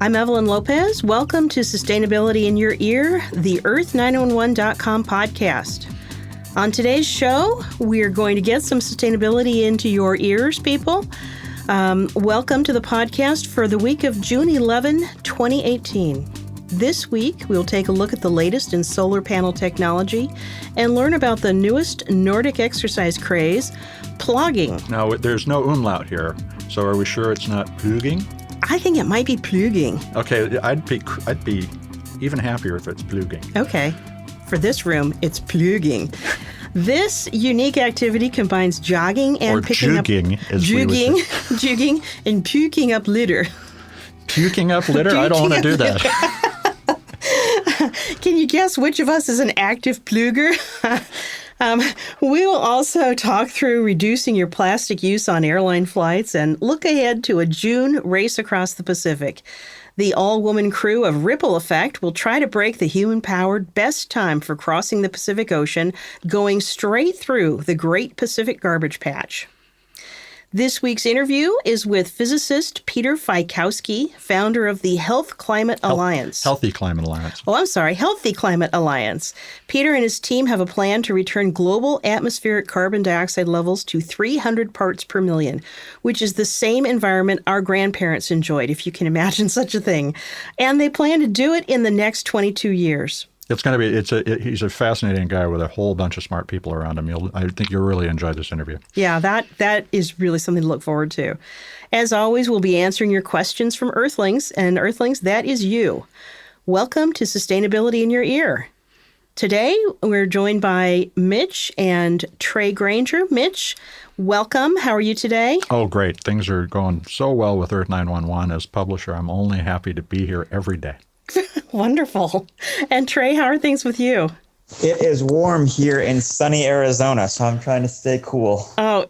I'm Evelyn Lopez. Welcome to Sustainability in Your Ear, the Earth911.com podcast. On today's show, we're going to get some sustainability into your ears, people. Welcome to the podcast for the week of June 11, 2018. This week, we'll take a look at the latest in solar panel technology and learn about the newest Nordic exercise craze, plogging. Now, there's no umlaut here, so are we sure it's not plugging? I think it might be plugging. Okay, I'd be even happier if it's plugging. Okay. For this room, it's plugging. This unique activity combines jogging and picking jugging, up jugging and puking up litter. Puking up litter? I don't want to do that. Can you guess which of us is an active plugger? We will also talk through reducing your plastic use on airline flights and look ahead to a June race across the Pacific. The all-woman crew of Ripple Effect will try to break the human-powered best time for crossing the Pacific Ocean, going straight through the Great Pacific Garbage Patch. This week's interview is with physicist Peter Fiekowsky, founder of the Healthy Climate Alliance. Healthy Climate Alliance. Healthy Climate Alliance. Peter and his team have a plan to return global atmospheric carbon dioxide levels to 300 parts per million, which is the same environment our grandparents enjoyed, if you can imagine such a thing. And they plan to do it in the next 22 years. It's going to be, he's a fascinating guy with a whole bunch of smart people around him. I think you'll really enjoy this interview. Yeah, that is really something to look forward to. As always, we'll be answering your questions from Earthlings, and Earthlings, that is you. Welcome to Sustainability in Your Ear. Today, we're joined by Mitch and Trey Granger. Mitch, welcome. How are you today? Oh, great. Things are going so well with Earth911. As publisher, I'm only happy to be here every day. Wonderful. And Trey, how are things with you? It is warm here in sunny Arizona, so I'm trying to stay cool. Oh,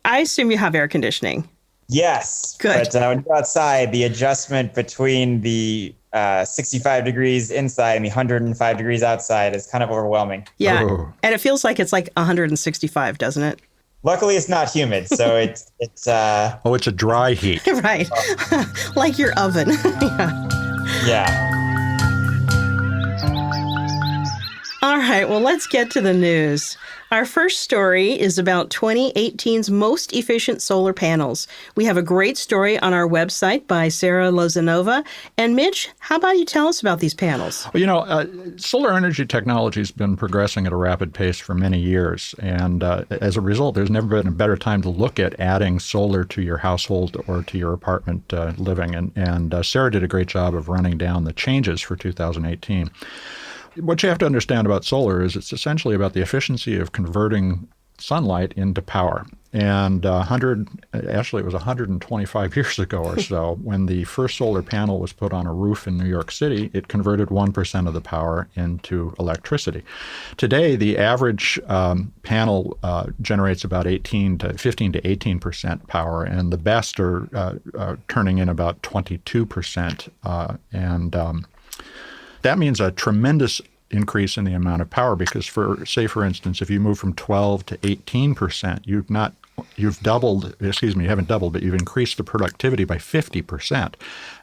I assume you have air conditioning? Yes. Good. But when you go outside, the adjustment between the 65 degrees inside and the 105 degrees outside is kind of overwhelming. Yeah. Oh. And it feels like it's like 165, doesn't it? Luckily, it's not humid, so it's it's a dry heat. Right. Like your oven. Yeah. All right, well, let's get to the news. Our first story is about 2018's most efficient solar panels. We have a great story on our website by Sarah Lozanova. And Mitch, how about you tell us about these panels? Well, solar energy technology has been progressing at a rapid pace for many years. And as a result, there's never been a better time to look at adding solar to your household or to your apartment living. And Sarah did a great job of running down the changes for 2018. What you have to understand about solar is it's essentially about the efficiency of converting sunlight into power. And it was 125 years ago or so, when the first solar panel was put on a roof in New York City, it converted 1% of the power into electricity. Today, the average panel generates about 15 to 18% power, and the best are turning in about 22%. That means a tremendous increase in the amount of power because, for instance, if you move from 12 to 18%, you haven't doubled, but you've increased the productivity by 50%.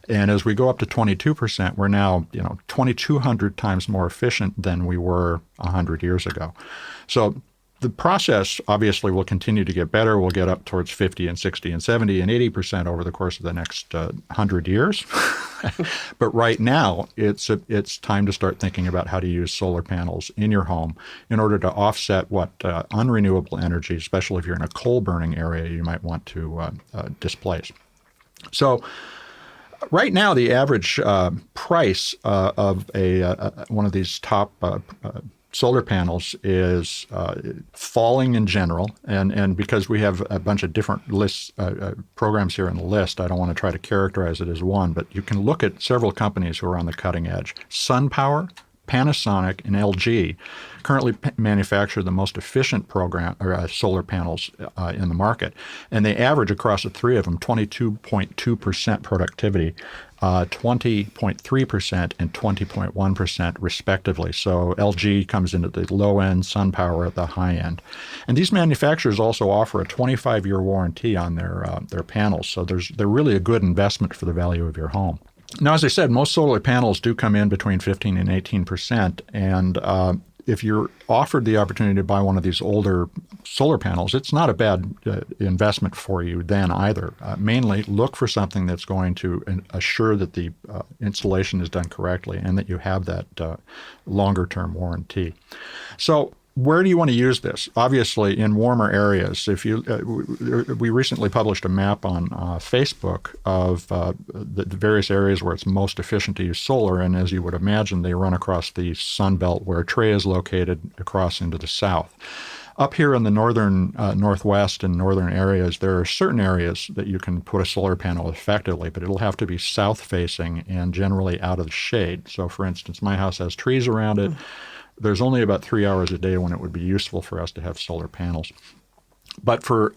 And as we go up to 22%, we're now 2,200 times more efficient than we were 100 years ago. So the process obviously will continue to get better. We'll get up towards 50 and 60 and 70 and 80% over the course of the next 100 years. But right now, it's time to start thinking about how to use solar panels in your home in order to offset what unrenewable energy, especially if you're in a coal-burning area, you might want to displace. So right now, the average price of one of these top solar panels is falling in general, and because we have a bunch of different lists, programs here in the list, I don't want to try to characterize it as one, but you can look at several companies who are on the cutting edge. SunPower, Panasonic, and LG currently manufacture the most efficient solar panels in the market, and they average across the three of them 22.2% productivity, 20.3% and 20.1% respectively. So LG comes in at the low end, SunPower at the high end. And these manufacturers also offer a 25-year warranty on their panels. So they're really a good investment for the value of your home. Now, as I said, most solar panels do come in between 15 and 18%. And if you're offered the opportunity to buy one of these older solar panels, it's not a bad investment for you then either. Mainly, look for something that's going to assure that the installation is done correctly and that you have that longer-term warranty. So where do you want to use this? Obviously, in warmer areas. If you, we recently published a map on Facebook of the various areas where it's most efficient to use solar, and as you would imagine, they run across the Sun Belt where Trey is located, across into the south. Up here in the northern, northwest and northern areas, there are certain areas that you can put a solar panel effectively, but it'll have to be south-facing and generally out of the shade. So, for instance, my house has trees around it. There's only about 3 hours a day when it would be useful for us to have solar panels. But for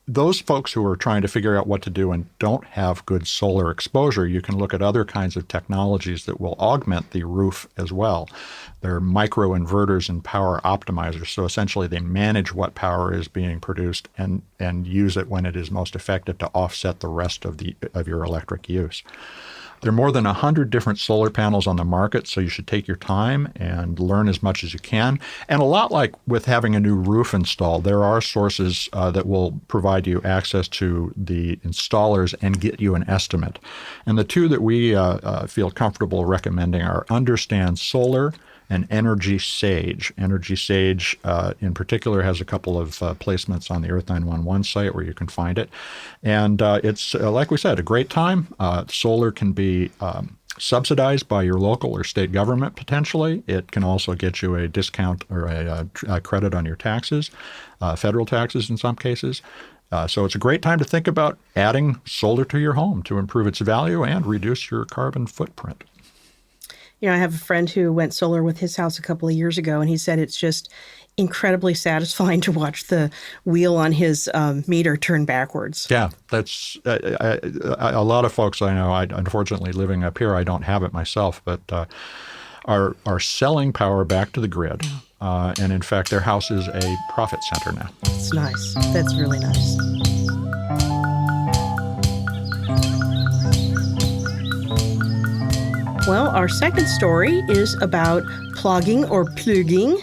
those folks who are trying to figure out what to do and don't have good solar exposure, you can look at other kinds of technologies that will augment the roof as well. They're microinverters and power optimizers. So essentially they manage what power is being produced and use it when it is most effective to offset the rest of your electric use. There are more than 100 different solar panels on the market, so you should take your time and learn as much as you can. And a lot like with having a new roof installed, there are sources that will provide you access to the installers and get you an estimate. And the two that we feel comfortable recommending are Understand Solar and Energy Sage. Energy Sage, in particular, has a couple of placements on the Earth911 site where you can find it. And it's, like we said, a great time. Solar can be subsidized by your local or state government, potentially. It can also get you a discount or a credit on your taxes, federal taxes in some cases. So it's a great time to think about adding solar to your home to improve its value and reduce your carbon footprint. You know, I have a friend who went solar with his house a couple of years ago, and he said it's just incredibly satisfying to watch the wheel on his meter turn backwards. Yeah, that's a lot of folks I know. Unfortunately, living up here, I don't have it myself, but are selling power back to the grid. And in fact, their house is a profit center now. It's nice. That's really nice. Well, our second story is about plogging or plugging.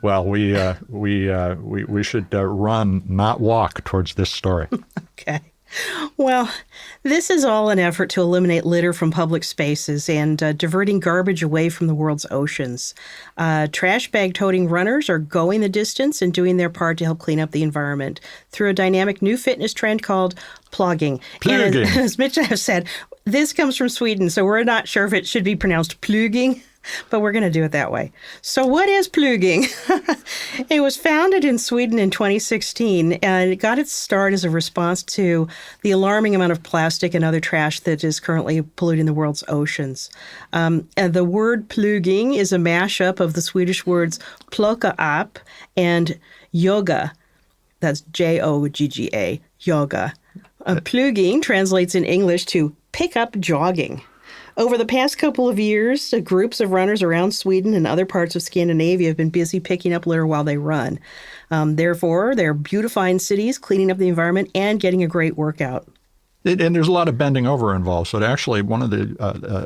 Well, we should run, not walk, towards this story. Okay. Well, this is all an effort to eliminate litter from public spaces and diverting garbage away from the world's oceans. Trash bag toting runners are going the distance and doing their part to help clean up the environment through a dynamic new fitness trend called plogging. And as Mitch and I have said, this comes from Sweden, so we're not sure if it should be pronounced plugging, but we're going to do it that way. So what is plugging? It was founded in Sweden in 2016, and it got its start as a response to the alarming amount of plastic and other trash that is currently polluting the world's oceans. And the word plugging is a mashup of the Swedish words plocka upp and yoga. That's Jogga, yoga. Plugging translates in English to pick up jogging. Over the past couple of years, groups of runners around Sweden and other parts of Scandinavia have been busy picking up litter while they run. Therefore, they're beautifying cities, cleaning up the environment, and getting a great workout. And there's a lot of bending over involved. So actually, one of the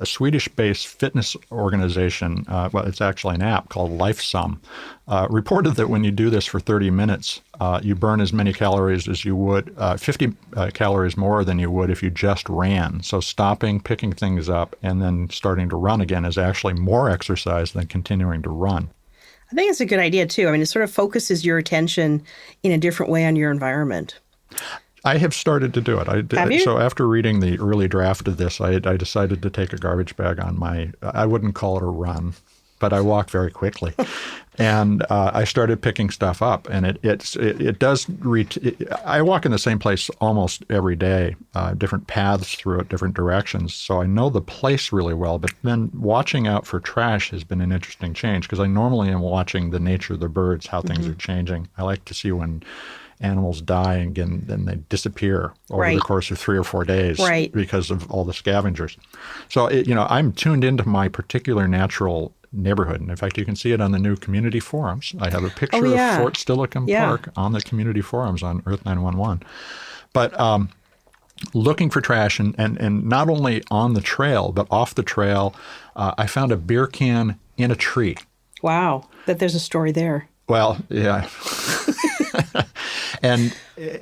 a Swedish-based fitness organization, well, it's actually an app called LifeSum, reported that when you do this for 30 minutes, you burn as many calories as you would, 50 calories more than you would if you just ran. So stopping, picking things up, and then starting to run again is actually more exercise than continuing to run. I think it's a good idea, too. I mean, it sort of focuses your attention in a different way on your environment. I have started to do it. Have you? So after reading the early draft of this, I decided to take a garbage bag on I wouldn't call it a run, but I walk very quickly. And I started picking stuff up, and it does I walk in the same place almost every day, different paths through it, different directions. So I know the place really well, but then watching out for trash has been an interesting change because I normally am watching the nature of the birds, how things are changing. I like to see when animals die and then they disappear over the course of 3 or 4 days because of all the scavengers. So, I'm tuned into my particular natural neighborhood. And in fact, you can see it on the new community forums. I have a picture of Fort Steilacoom Park on the community forums on Earth911. But looking for trash, and not only on the trail, but off the trail. I found a beer can in a tree. Wow, that there's a story there. Well, yeah.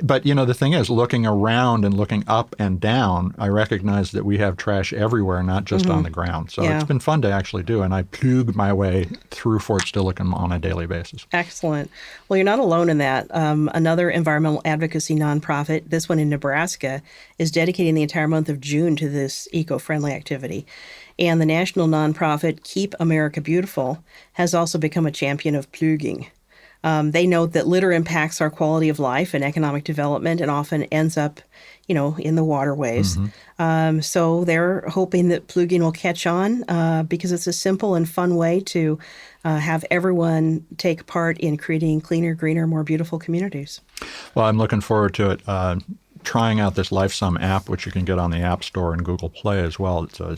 But the thing is, looking around and looking up and down, I recognize that we have trash everywhere, not just on the ground. So it's been fun to actually do, and I plug my way through Fort Steilacoom on a daily basis. Excellent. Well, you're not alone in that. Another environmental advocacy nonprofit, this one in Nebraska, is dedicating the entire month of June to this eco-friendly activity. And the national nonprofit Keep America Beautiful has also become a champion of plugging. They note that litter impacts our quality of life and economic development and often ends up, in the waterways. So they're hoping that plugging will catch on because it's a simple and fun way to have everyone take part in creating cleaner, greener, more beautiful communities. Well, I'm looking forward to it. Trying out this LifeSum app, which you can get on the App Store and Google Play as well. So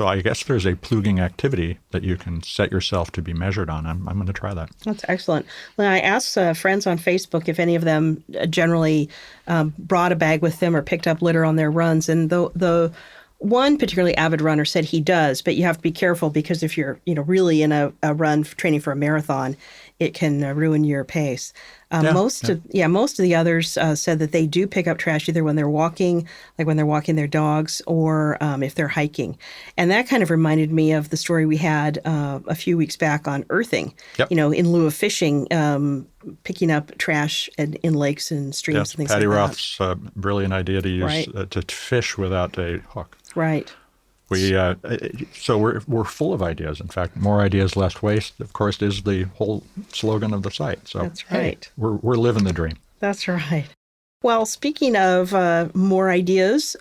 I guess there's a plugging activity that you can set yourself to be measured on. I'm going to try that. That's excellent. Well, I asked friends on Facebook if any of them generally brought a bag with them or picked up litter on their runs, and the one particularly avid runner said he does, but you have to be careful because if you're really in a run training for a marathon, it can ruin your pace. Most of the others said that they do pick up trash either when they're walking, like when they're walking their dogs, or if they're hiking. And that kind of reminded me of the story we had a few weeks back on earthing. Yep. In lieu of fishing, picking up trash in lakes and streams and things Patty like Roth's brilliant idea to use to fish without a hook. Right. So we're full of ideas. In fact, more ideas, less waste, of course, is the whole slogan of the site. So that's right. Hey, we're living the dream. That's right. Well, speaking of more ideas,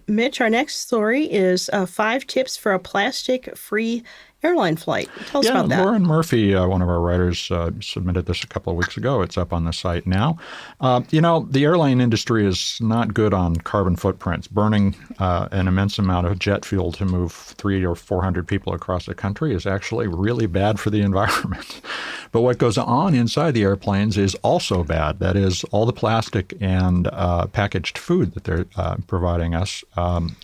Mitch, our next story is 5 tips for a plastic-free airline flight. Tell us about that. Lauren Murphy, one of our writers, submitted this a couple of weeks ago. It's up on the site now. The airline industry is not good on carbon footprints. Burning an immense amount of jet fuel to move 300 or 400 people across the country is actually really bad for the environment. But what goes on inside the airplanes is also bad. That is, all the plastic and packaged food that they're providing us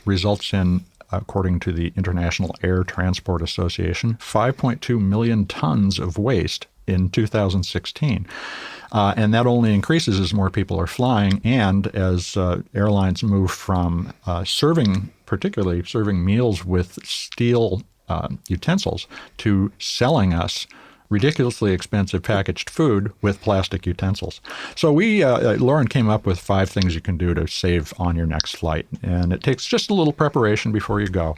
results in, according to the International Air Transport Association, 5.2 million tons of waste in 2016. And that only increases as more people are flying and as airlines move from particularly serving meals with steel utensils to selling us ridiculously expensive packaged food with plastic utensils. So Lauren came up with 5 things you can do to save on your next flight. And it takes just a little preparation before you go.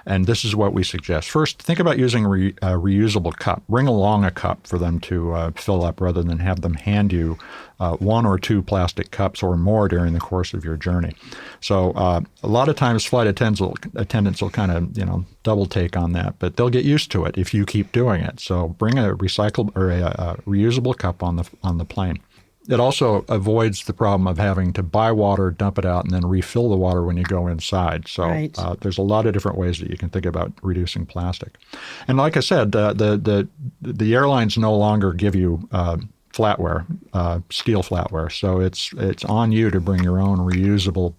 And this is what we suggest. First, think about using a reusable cup. Bring along a cup for them to fill up rather than have them hand you 1 or 2 plastic cups or more during the course of your journey. So a lot of times flight attendants will kind of, double take on that, but they'll get used to it if you keep doing it. So bring a recyclable or a reusable cup on the plane. It also avoids the problem of having to buy water, dump it out, and then refill the water when you go inside. So there's a lot of different ways that you can think about reducing plastic. And like I said, the airlines no longer give you flatware, steel flatware. So it's on you to bring your own reusable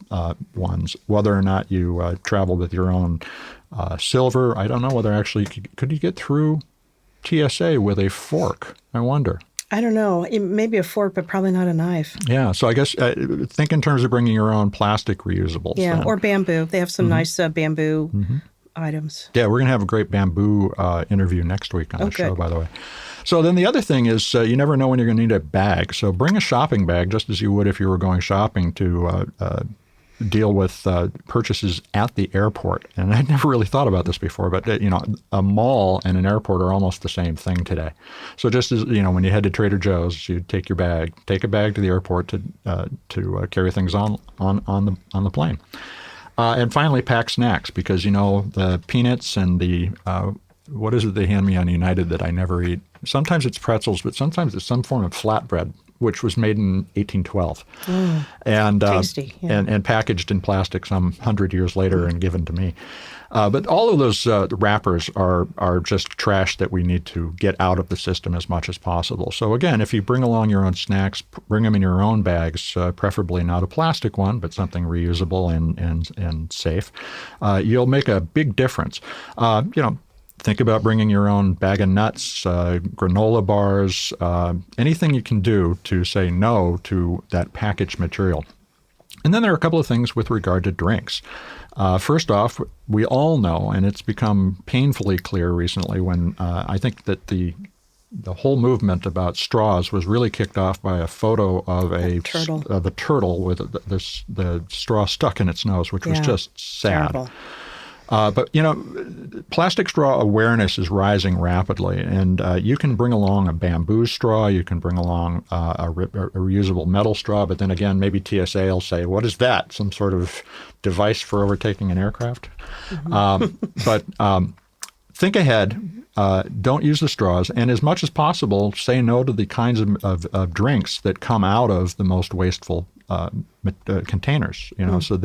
ones, whether or not you travel with your own silver. I don't know whether actually could you get through TSA with a fork? I wonder. I don't know. It may be a fork, but probably not a knife. Yeah. So I guess think in terms of bringing your own plastic reusables. Yeah, or bamboo. They have some nice bamboo items. Yeah, we're going to have a great bamboo interview next week on the show, by the way. So then the other thing is you never know when you're going to need a bag. So bring a shopping bag just as you would if you were going shopping to deal with purchases at the airport. And I'd never really thought about this before, but a mall and an airport are almost the same thing today. So just as when you head to Trader Joe's, you take a bag to the airport to carry things on the plane. And finally, pack snacks because the peanuts and the what is it they hand me on United that I never eat? Sometimes it's pretzels, but sometimes it's some form of flatbread which was made in 1812. Tasty. Yeah. And packaged in plastic some 100 years later and given to me. But all of those wrappers are just trash that we need to get out of the system as much as possible. So again, if you bring along your own snacks, bring them in your own bags, preferably not a plastic one, but something reusable and safe, you'll make a big difference. Think about bringing your own bag of nuts, granola bars, anything you can do to say no to that packaged material. And then there are a couple of things with regard to drinks. First off, we all know, and it's become painfully clear recently when I think that the whole movement about straws was really kicked off by a photo of a turtle with the straw stuck in its nose, which was just sad. Terrible. But, plastic straw awareness is rising rapidly, and you can bring along a bamboo straw, you can bring along a reusable metal straw, but then again, maybe TSA will say, what is that? Some sort of device for overtaking an aircraft? But think ahead. Don't use the straws, and as much as possible, say no to the kinds of drinks that come out of the most wasteful containers. So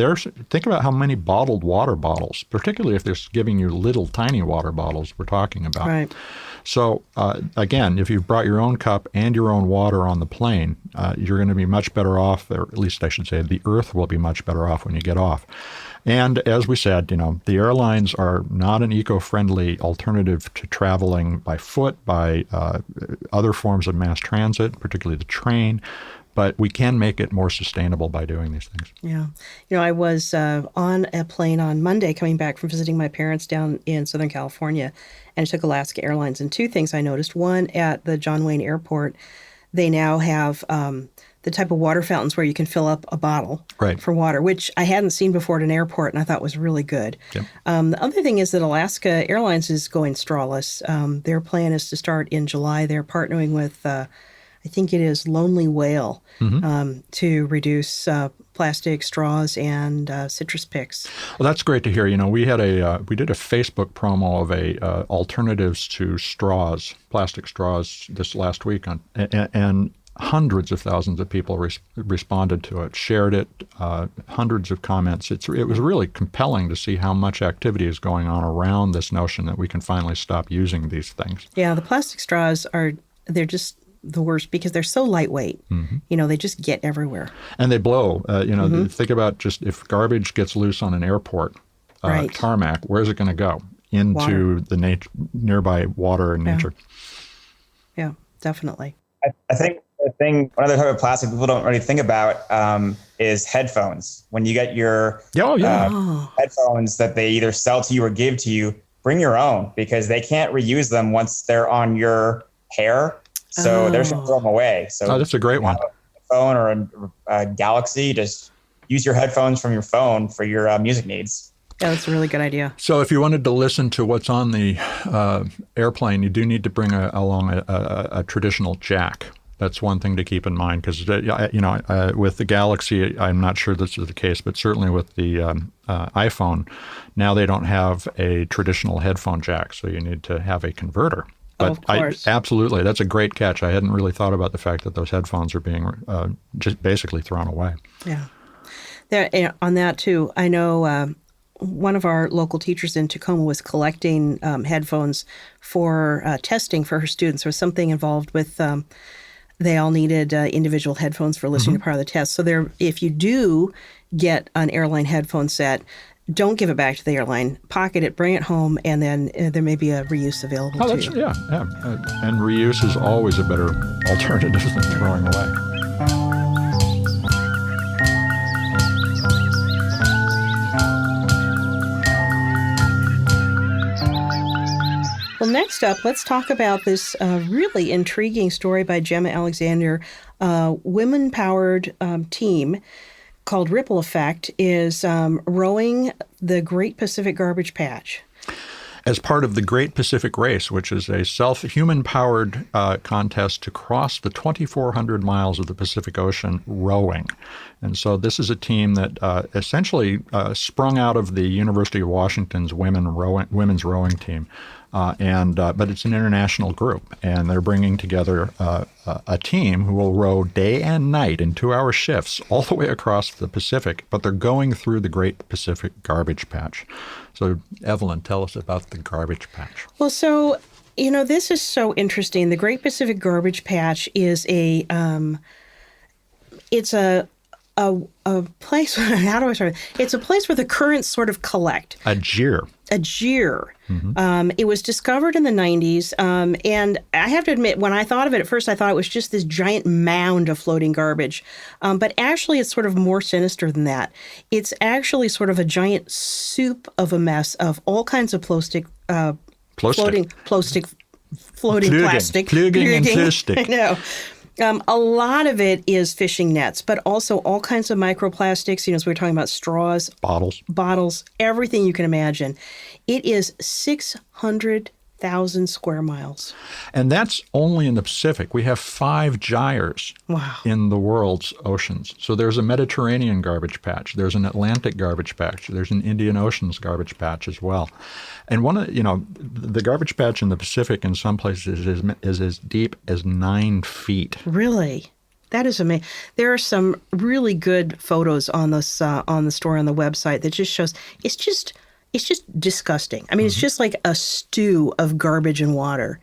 think about how many bottled water bottles, particularly if they're giving you little tiny water bottles we're talking about. Right. So again, if you've brought your own cup and your own water on the plane, you're going to be much better off, or at least I should say the Earth will be much better off when you get off. And as we said, the airlines are not an eco-friendly alternative to traveling by foot, by other forms of mass transit, particularly the train. But we can make it more sustainable by doing these things. Yeah. I was on a plane on Monday coming back from visiting my parents down in Southern California, and I took Alaska Airlines. And two things I noticed. One, at the John Wayne Airport, they now have the type of water fountains where you can fill up a bottle for water, which I hadn't seen before at an airport, and I thought was really good. Yep. The other thing is that Alaska Airlines is going strawless. Their plan is to start in July. They're partnering with I think it is Lonely Whale to reduce plastic straws and citrus picks. Well, that's great to hear. We had we did a Facebook promo of alternatives to straws, plastic straws, this last week, and hundreds of thousands of people responded to it, shared it, hundreds of comments. It was really compelling to see how much activity is going on around this notion that we can finally stop using these things. Yeah, the plastic straws they're just the worst because they're so lightweight. They just get everywhere. And they blow. Think about just if garbage gets loose on an airport tarmac, where's it going to go? Into the nearby water and nature. Yeah, definitely. I think one other type of plastic people don't really think about is headphones. When you get your headphones that they either sell to you or give to you, bring your own because they can't reuse them once they're on your hair. So they're just going to throw them away. So that's a great one. A phone or a Galaxy, just use your headphones from your phone for your music needs. Yeah, that's a really good idea. So if you wanted to listen to what's on the airplane, you do need to bring along a traditional jack. That's one thing to keep in mind because, with the Galaxy, I'm not sure this is the case, but certainly with the iPhone, now they don't have a traditional headphone jack, so you need to have a converter. But absolutely, that's a great catch. I hadn't really thought about the fact that those headphones are being just basically thrown away. Yeah. On that, too, I know one of our local teachers in Tacoma was collecting headphones for testing for her students. There was something involved with they all needed individual headphones for listening to part of the test. So if you do get an airline headphone set, don't give it back to the airline. Pocket it, bring it home, and then there may be a reuse available to you. Yeah. And reuse is always a better alternative than throwing away. Well, next up, let's talk about this really intriguing story by Gemma Alexander. A women-powered team called Ripple Effect is rowing the Great Pacific Garbage Patch. As part of the Great Pacific Race, which is a human-powered contest to cross the 2,400 miles of the Pacific Ocean rowing. And so this is a team that essentially sprung out of the University of Washington's women's rowing team. But it's an international group, and they're bringing together a team who will row day and night in 2-hour shifts all the way across the Pacific, but they're going through the Great Pacific Garbage Patch. So, Evelyn, tell us about the Garbage Patch. Well, so, this is so interesting. The Great Pacific Garbage Patch is it's a place, how do I start? It's a place where the currents sort of collect. A jeer. Mm-hmm. It was discovered in the 90s. And I have to admit, when I thought of it at first, I thought it was just this giant mound of floating garbage. But actually, it's sort of more sinister than that. It's actually sort of a giant soup of a mess of all kinds of floating plastic. Plogging and plastic. I know. A lot of it is fishing nets, but also all kinds of microplastics. So we're talking about straws, bottles, everything you can imagine. It is 600,000 square miles. And that's only in the Pacific. We have 5 gyres in the world's oceans. So there's a Mediterranean garbage patch. There's an Atlantic garbage patch. There's an Indian Ocean's garbage patch as well. And the garbage patch in the Pacific in some places is as deep as 9 feet. Really? That is amazing. There are some really good photos on this on the story on the website that just shows it's just disgusting. I mean, It's just like a stew of garbage and water.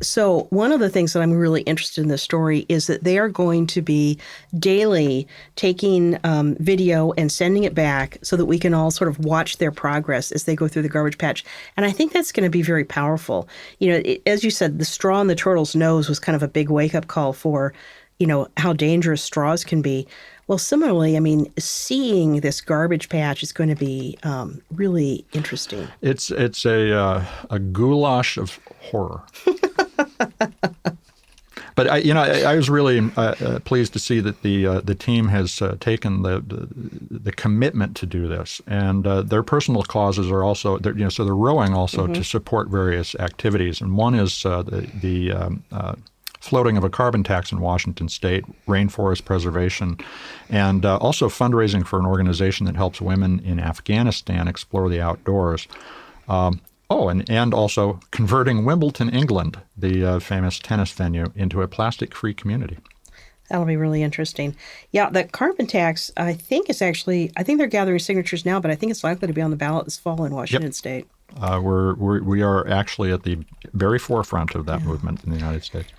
So one of the things that I'm really interested in this story is that they are going to be daily taking video and sending it back so that we can all sort of watch their progress as they go through the garbage patch. And I think that's going to be very powerful. As you said, the straw in the turtle's nose was kind of a big wake-up call for, how dangerous straws can be. Well, similarly, seeing this garbage patch is going to be really interesting. It's a goulash of horror. But I was really pleased to see that the team has taken the commitment to do this, and their personal causes are also so they're rowing also to support various activities, and one is the floating of a carbon tax in Washington State, rainforest preservation, and also fundraising for an organization that helps women in Afghanistan explore the outdoors. And also converting Wimbledon, England, the famous tennis venue, into a plastic-free community. That'll be really interesting. Yeah, the carbon tax, I think they're gathering signatures now, but I think it's likely to be on the ballot this fall in Washington State. We are actually at the very forefront of that movement in the United States.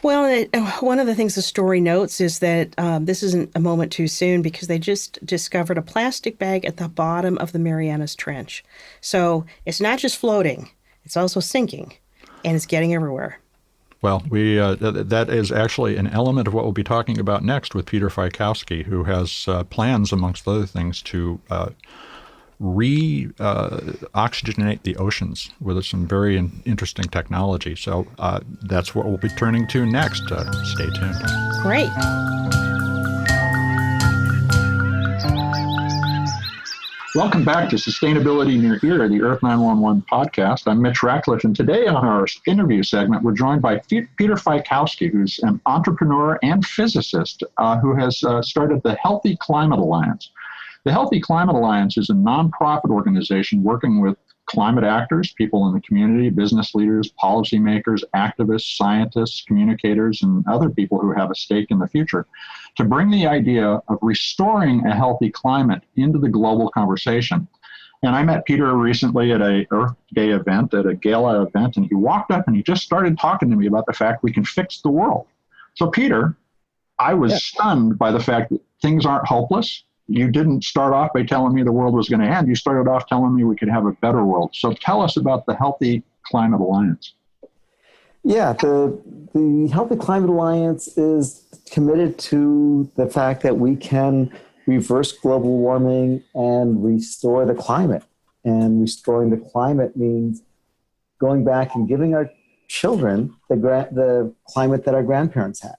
Well, one of the things the story notes is that this isn't a moment too soon because they just discovered a plastic bag at the bottom of the Marianas Trench. So it's not just floating, it's also sinking, and it's getting everywhere. Well, that is actually an element of what we'll be talking about next with Peter Fiekowsky, who has plans, amongst other things, to re-oxygenate the oceans with some very interesting technology. So that's what we'll be turning to next. Stay tuned. Great. Welcome back to Sustainability Near Ear, the Earth911 podcast. I'm Mitch Ratcliffe, and today on our interview segment, we're joined by Peter Fiekowsky, who's an entrepreneur and physicist who has started the Healthy Climate Alliance. The Healthy Climate Alliance is a nonprofit organization working with climate actors, people in the community, business leaders, policymakers, activists, scientists, communicators, and other people who have a stake in the future to bring the idea of restoring a healthy climate into the global conversation. And I met Peter recently at a Earth Day event, at a gala event, and he walked up and he just started talking to me about the fact we can fix the world. So Peter, I was stunned by the fact that things aren't hopeless. You didn't start off by telling me the world was going to end. You started off telling me we could have a better world. So tell us about the Healthy Climate Alliance. Yeah, the Healthy Climate Alliance is committed to the fact that we can reverse global warming and restore the climate. And restoring the climate means going back and giving our children the climate that our grandparents had.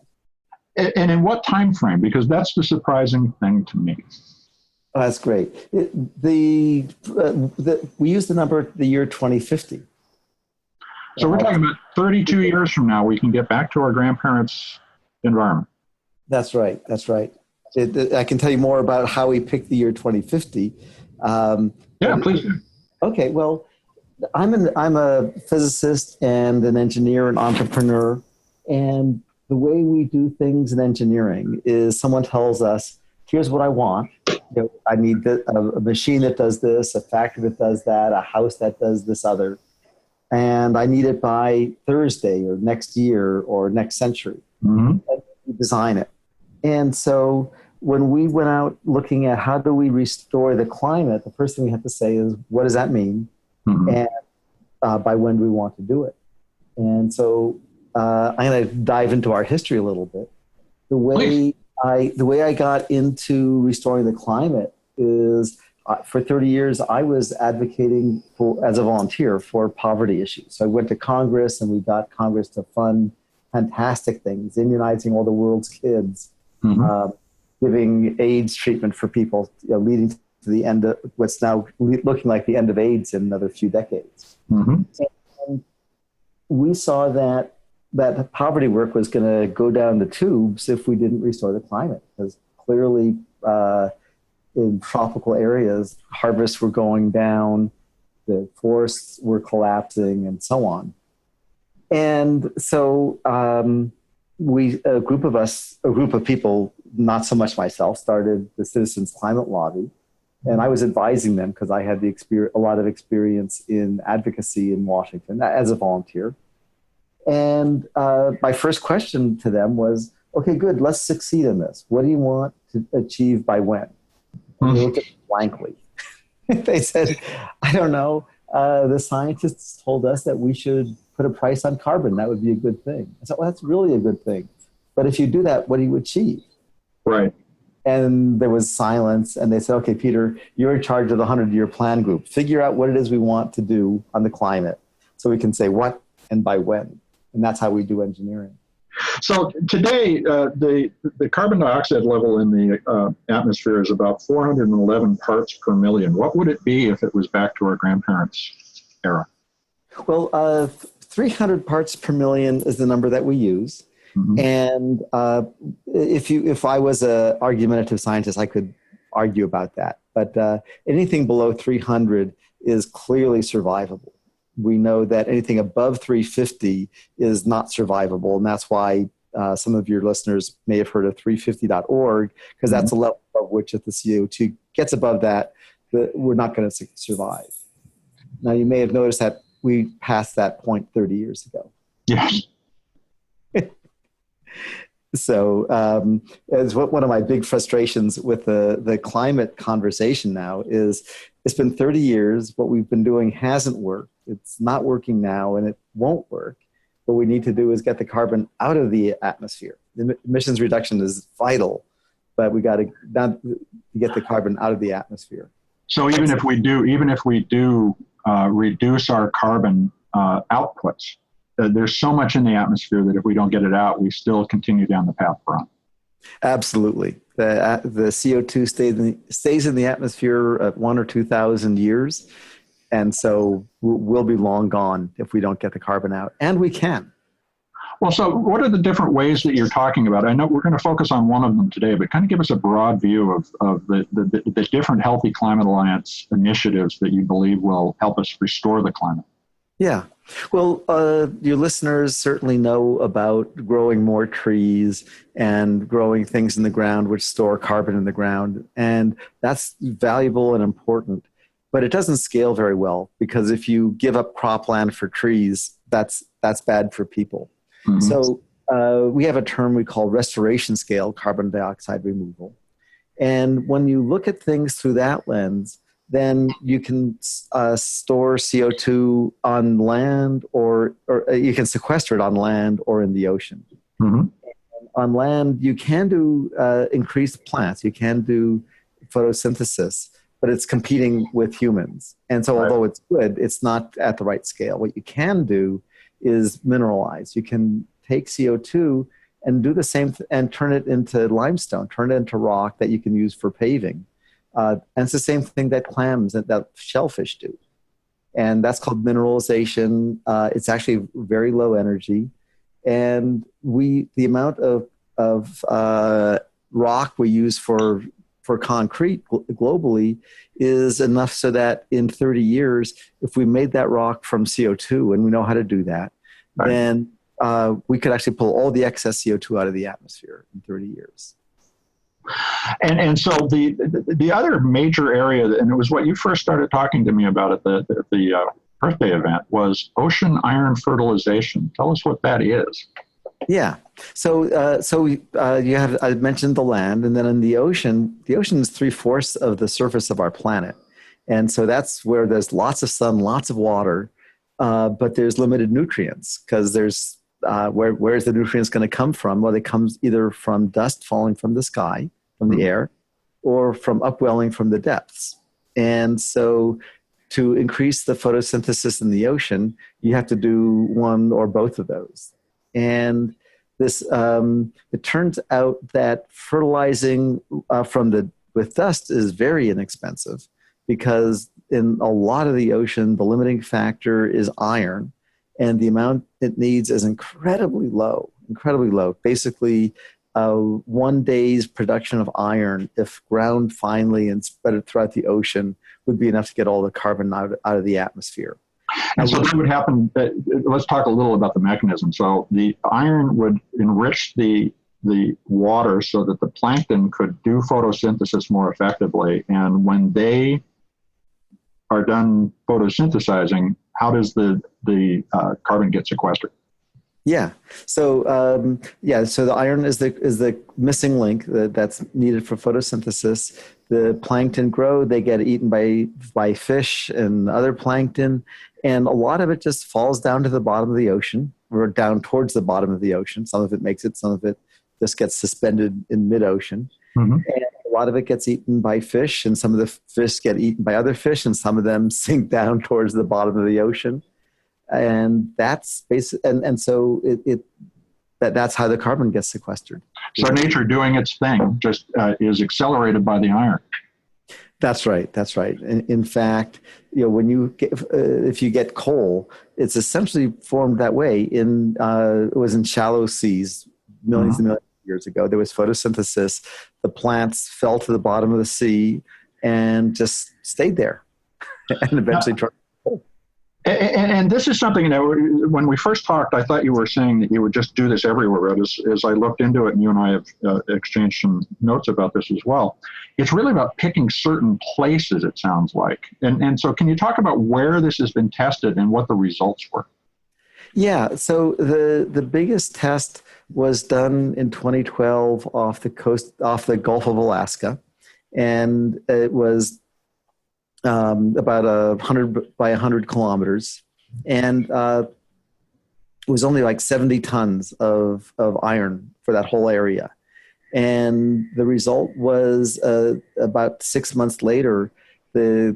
And in what time frame? Because that's the surprising thing to me. Oh, that's great. We use the number the year 2050. So we're talking about 32 years from now, we can get back to our grandparents' environment. That's right. That's right. I can tell you more about how we picked the year 2050. Yeah, please do. Okay. Well, I'm a physicist and an engineer and entrepreneur. And the way we do things in engineering is someone tells us, here's what I want. I need a machine that does this, a factory that does that, a house that does this other. And I need it by Thursday or next year or next century. And we design it. And so when we went out looking at how do we restore the climate, the first thing we have to say is, what does that mean? And by when do we want to do it? And so I'm going to dive into our history a little bit. The way I got into restoring the climate is for 30 years, I was advocating as a volunteer for poverty issues. So I went to Congress and we got Congress to fund fantastic things, immunizing all the world's kids, giving AIDS treatment for people, leading to the end of what's now looking like the end of AIDS in another few decades. And we saw that poverty work was going to go down the tubes if we didn't restore the climate, because clearly in tropical areas, harvests were going down, the forests were collapsing, and so on. And so a group of people, not so much myself, started the Citizens Climate Lobby. And I was advising them because I had a lot of experience in advocacy in Washington as a volunteer. And my first question to them was, okay, good, let's succeed in this. What do you want to achieve by when? And they looked at me blankly. They said, I don't know. The scientists told us that we should put a price on carbon. That would be a good thing. I said, well, that's really a good thing. But if you do that, what do you achieve? Right. And there was silence. And they said, okay, Peter, you're in charge of the 100-year plan group. Figure out what it is we want to do on the climate so we can say what and by when. And that's how we do engineering. So today, the carbon dioxide level in the atmosphere is about 411 parts per million. What would it be if it was back to our grandparents' era? Well, 300 parts per million is the number that we use. And if I was an argumentative scientist, I could argue about that. But anything below 300 is clearly survivable. We know that anything above 350 is not survivable, and that's why some of your listeners may have heard of 350.org, because that's a level above which if the CO2 gets above that, we're not going to survive. Now, you may have noticed that we passed that point 30 years ago. Yes. So as one of my big frustrations with the climate conversation now is it's been 30 years. What we've been doing hasn't worked. It's not working now, and it won't work. What we need to do is get the carbon out of the atmosphere. Emissions reduction is vital, but we got to get the carbon out of the atmosphere. So even if we do reduce our carbon outputs, there's so much in the atmosphere that if we don't get it out, we still continue down the path we're on. Absolutely. The CO2 stays in the atmosphere at 1,000 or 2,000 years. And so we'll be long gone if we don't get the carbon out. And we can. Well, so what are the different ways that you're talking about? I know we're going to focus on one of them today, but kind of give us a broad view of the different Healthy Climate Alliance initiatives that you believe will help us restore the climate. Yeah. Well, your listeners certainly know about growing more trees and growing things in the ground which store carbon in the ground. And that's valuable and important. But it doesn't scale very well, because if you give up cropland for trees, that's bad for people. So we have a term we call restoration scale carbon dioxide removal. And when you look at things through that lens, then you can store CO2 on land, or you can sequester it on land or in the ocean. On land, you can do increased plants. You can do photosynthesis, but it's competing with humans. And so although it's good, it's not at the right scale. What you can do is mineralize. You can take CO2 and do the same and turn it into limestone, turn it into rock that you can use for paving. And it's the same thing that clams and that shellfish do. And that's called mineralization. It's actually very low energy. And the amount of rock we use for for concrete globally is enough so that in 30 years, if we made that rock from CO2, and we know how to do that, right, then we could actually pull all the excess CO2 out of the atmosphere in 30 years. And so the other major area, and it was what you first started talking to me about at the Earth Day event, was ocean iron fertilization. Tell us what that is. Yeah. So you have, I mentioned the land, and then in the ocean is 3/4 of the surface of our planet. And so that's where there's lots of sun, lots of water, but there's limited nutrients because there's, where's the nutrients going to come from? Well, they come either from dust falling from the sky, from the air, or from upwelling from the depths. And so to increase the photosynthesis in the ocean, you have to do one or both of those. And this, it turns out that fertilizing with dust is very inexpensive because in a lot of the ocean, the limiting factor is iron, and the amount it needs is incredibly low. Basically, 1 day's production of iron, if ground finely and spread it throughout the ocean, would be enough to get all the carbon out of the atmosphere. And so that would happen. Let's talk a little about the mechanism. So the iron would enrich the water so that the plankton could do photosynthesis more effectively. And when they are done photosynthesizing, how does the carbon get sequestered? Yeah. So So the iron is the missing link that's needed for photosynthesis. The plankton grow; they get eaten by fish and other plankton, and a lot of it just falls down to the bottom of the ocean, or down towards the bottom of the ocean. Some of it makes it; some of it just gets suspended in mid-ocean. Mm-hmm. And a lot of it gets eaten by fish, and some of the fish get eaten by other fish, and some of them sink down towards the bottom of the ocean. And that's so that's how the carbon gets sequestered. So nature doing its thing just is accelerated by the iron. That's right. In fact, when if you get coal, it's essentially formed that way. It was in shallow seas millions and millions of years ago. There was photosynthesis. The plants fell to the bottom of the sea and just stayed there, and eventually. And this is something that when we first talked, I thought you were saying that you would just do this everywhere. But as I looked into it, and you and I have exchanged some notes about this as well, it's really about picking certain places, it sounds like. And so can you talk about where this has been tested and what the results were? Yeah, so the biggest test was done in 2012 off the Gulf of Alaska. And it was about 100 by 100 kilometers, and it was only like 70 tons of iron for that whole area. And the result was about 6 months later, the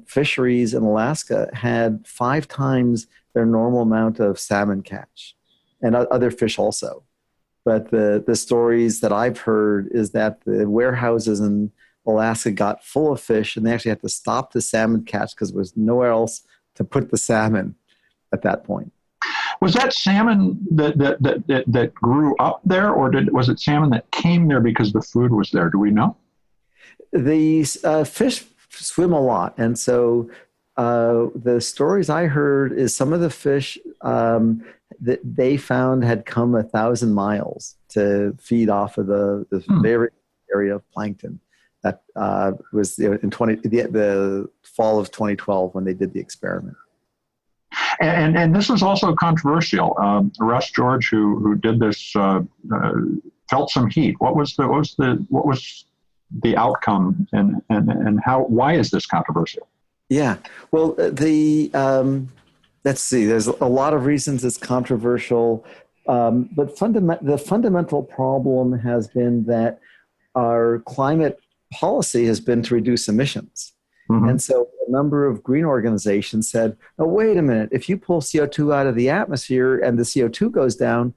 fisheries in Alaska had 5 times their normal amount of salmon catch, and other fish also. But the stories that I've heard is that the warehouses in Alaska got full of fish, and they actually had to stop the salmon catch because there was nowhere else to put the salmon at that point. Was that salmon that grew up there, or was it salmon that came there because the food was there? Do we know? These fish swim a lot, and so the stories I heard is some of the fish that they found had come 1,000 miles to feed off of the very area of plankton. That was in the fall of 2012 when they did the experiment. And this was also controversial. Russ George, who did this, felt some heat. What was the outcome, and why is this controversial? Yeah, well, let's see. There's a lot of reasons it's controversial, but the fundamental problem has been that our climate policy has been to reduce emissions. Mm-hmm. And so a number of green organizations said, oh, wait a minute, if you pull CO2 out of the atmosphere and the CO2 goes down,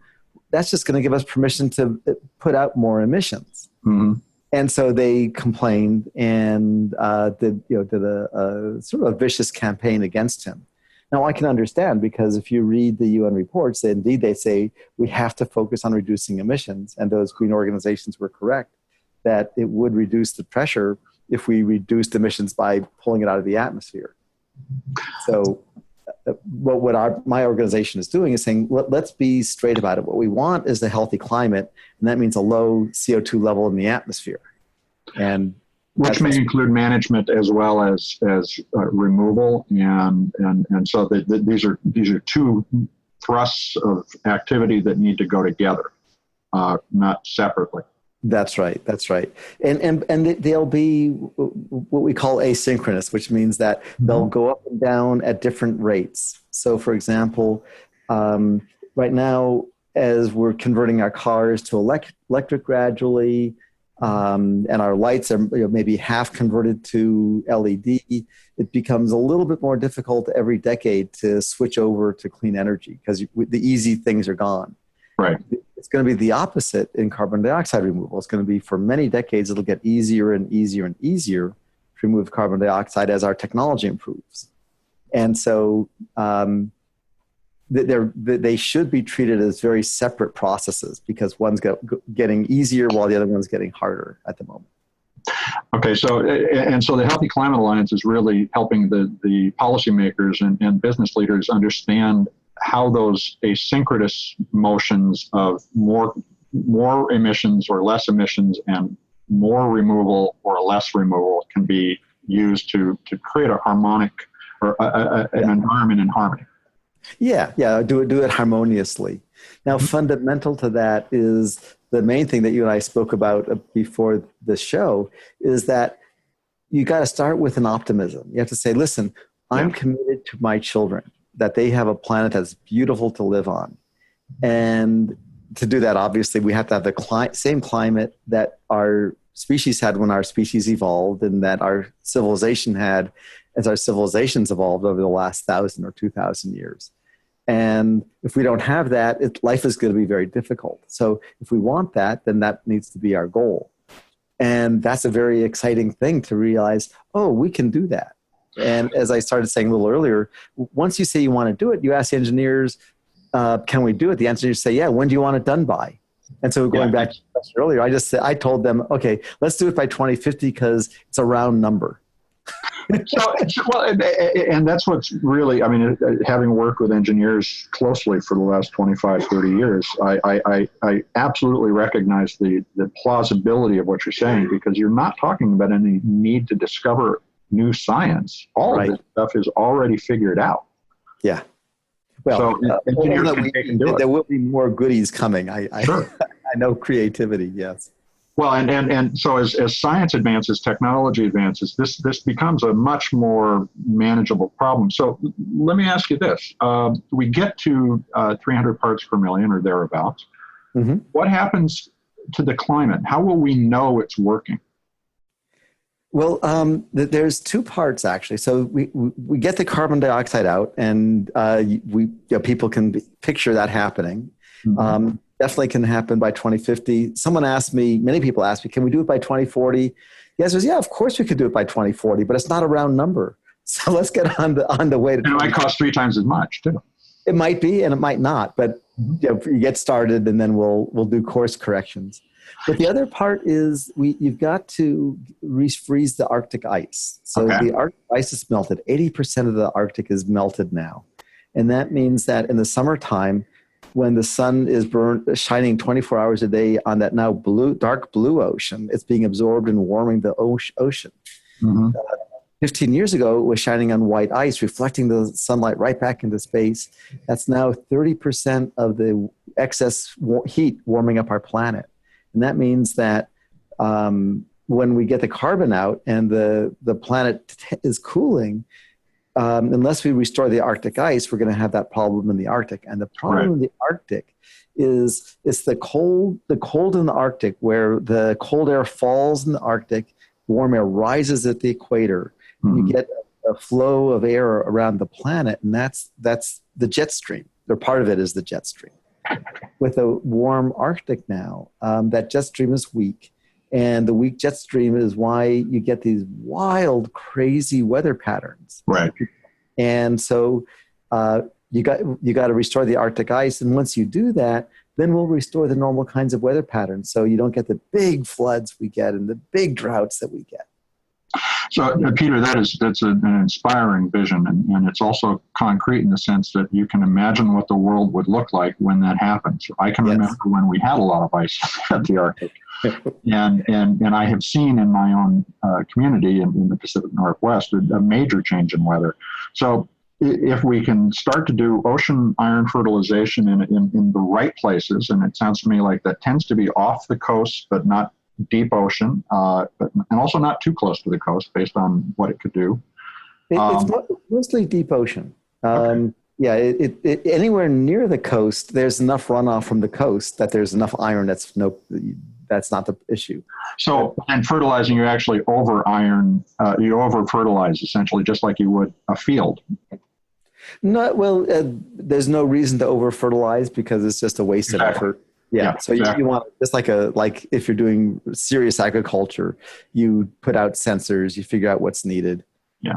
that's just going to give us permission to put out more emissions. Mm-hmm. And so they complained and did a sort of a vicious campaign against him. Now, I can understand, because if you read the UN reports, indeed they say we have to focus on reducing emissions, and those green organizations were correct. that it would reduce the pressure if we reduced emissions by pulling it out of the atmosphere. So what my organization is doing is saying, let's be straight about it. What we want is a healthy climate, and that means a low CO2 level in the atmosphere. And which may include management as well as removal, and so these are two thrusts of activity that need to go together, not separately. That's right. And they'll be what we call asynchronous, which means that they'll go up and down at different rates. So, for example, right now, as we're converting our cars to electric gradually, and our lights are maybe half converted to LED, it becomes a little bit more difficult every decade to switch over to clean energy because the easy things are gone. Right. It's going to be the opposite in carbon dioxide removal. It's going to be for many decades, it'll get easier and easier and easier to remove carbon dioxide as our technology improves. And so they should be treated as very separate processes because one's getting easier while the other one's getting harder at the moment. Okay, so the Healthy Climate Alliance is really helping the policymakers and business leaders understand how those asynchronous motions of more emissions or less emissions and more removal or less removal can be used to create a harmonic or an environment in harmony. Yeah, do it harmoniously. Now, fundamental to that is the main thing that you and I spoke about before the show is that you got to start with an optimism. You have to say, listen, I'm committed to my children, that they have a planet that's beautiful to live on. And to do that, obviously, we have to have the same climate that our species had when our species evolved and that our civilization had as our civilizations evolved over the last 1,000 or 2,000 years. And if we don't have that, life is going to be very difficult. So if we want that, then that needs to be our goal. And that's a very exciting thing to realize, oh, we can do that. And as I started saying a little earlier, once you say you want to do it, you ask the engineers, can we do it? The engineers say, yeah, when do you want it done by? And so going back to the question earlier, I told them, okay, let's do it by 2050 because it's a round number. And that's what's really, I mean, having worked with engineers closely for the last 25, 30 years, I absolutely recognize the plausibility of what you're saying because you're not talking about any need to discover new science. All of this stuff is already figured out. Yeah. Well, there will be more goodies coming. Sure. I know creativity, yes. Well, and so as science advances, technology advances, this becomes a much more manageable problem. So let me ask you this. We get to 300 parts per million or thereabouts. Mm-hmm. What happens to the climate? How will we know it's working? Well, there's two parts, actually. So we get the carbon dioxide out, and people can picture that happening. Mm-hmm. Definitely can happen by 2050. Many people ask me, can we do it by 2040? The answer is, yeah, of course we could do it by 2040, but it's not a round number. So let's get on the way to. And it might cost 3 times as much, too. It might be, and it might not, but you get started, and then we'll do course corrections. But the other part is you've got to refreeze the Arctic ice. So the Arctic ice is melted. 80% of the Arctic is melted now. And that means that in the summertime, when the sun is shining 24 hours a day on that now dark blue ocean, it's being absorbed and warming the ocean. Mm-hmm. 15 years ago, it was shining on white ice, reflecting the sunlight right back into space. That's now 30% of the excess heat warming up our planet. And that means that when we get the carbon out and the planet is cooling, unless we restore the Arctic ice, we're going to have that problem in the Arctic. And the problem in the Arctic is it's the cold in the Arctic, where the cold air falls in the Arctic, warm air rises at the equator, and you get a flow of air around the planet, and that's the jet stream. Or part of it is the jet stream. With a warm Arctic now, that jet stream is weak. And the weak jet stream is why you get these wild, crazy weather patterns. Right. And so you got to restore the Arctic ice. And once you do that, then we'll restore the normal kinds of weather patterns. So you don't get the big floods we get and the big droughts that we get. So, Peter, that's an inspiring vision, and it's also concrete in the sense that you can imagine what the world would look like when that happens. I can remember when we had a lot of ice at the Arctic, and I have seen in my own community in the Pacific Northwest a major change in weather. So, if we can start to do ocean iron fertilization in the right places, and it sounds to me like that tends to be off the coast, but not deep ocean, and also not too close to the coast based on what it could do. It's mostly deep ocean. Okay. Yeah, anywhere near the coast, there's enough runoff from the coast that there's enough iron. That's not the issue. So, and fertilizing, you actually over fertilize essentially, just like you would a field. No, well, there's no reason to over fertilize because it's just a waste of effort. Yeah. So you want, just like if you're doing serious agriculture, you put out sensors, you figure out what's needed. Yeah.